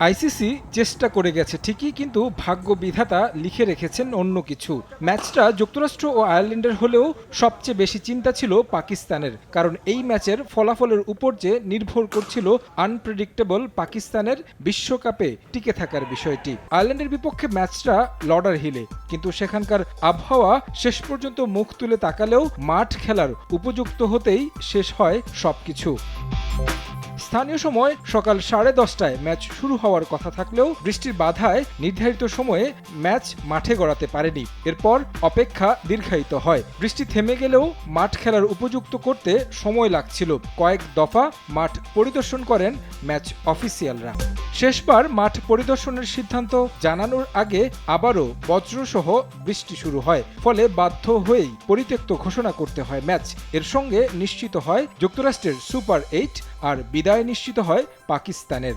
ICC চেষ্টা করে গেছে ঠিকই, কিন্তু ভাগ্য বিধাতা লিখে রেখেছেন অন্য কিছু। ম্যাচটা যুক্তরাষ্ট্র ও আয়ারল্যান্ডের হলেও সবচেয়ে বেশি চিন্তা ছিল পাকিস্তানের, কারণ এই ম্যাচের ফলাফলের উপর যে নির্ভর করছিল আনপ্রেডিক্টেবল পাকিস্তানের বিশ্বকাপে টিকে থাকার বিষয়টি। আয়ারল্যান্ডের বিপক্ষে ম্যাচটা লর্ডার হিলে, কিন্তু সেখানকার আবহাওয়া শেষ পর্যন্ত মুখ তুলে তাকালেও মাঠ খেলার উপযুক্ত হতেই শেষ হয় সবকিছু। স্থানীয় সময় সকাল 10:30টায় ম্যাচ শুরু হওয়ার কথা থাকলেও বৃষ্টির বাধায় নির্ধারিত সময়ে ম্যাচ মাঠে গড়াতে পারেনি। এরপর অপেক্ষা দীর্ঘায়িত হয়। বৃষ্টি থেমে গেলেও মাঠ খেলার উপযুক্ত করতে সময় লাগছিল। কয়েক দফা মাঠ পরিদর্শন করেন ম্যাচ অফিসিয়ালরা। শেষবার মাঠ পরিদর্শনের সিদ্ধান্ত জানানোর আগে আবারও বজ্রসহ বৃষ্টি শুরু হয়, ফলে বাধ্য হয়েই পরিত্যক্ত ঘোষণা করতে হয় ম্যাচ। এর সঙ্গে নিশ্চিত হয় যুক্তরাষ্ট্রের সুপার 8 আর বিদায় নিশ্চিত হয় পাকিস্তানের।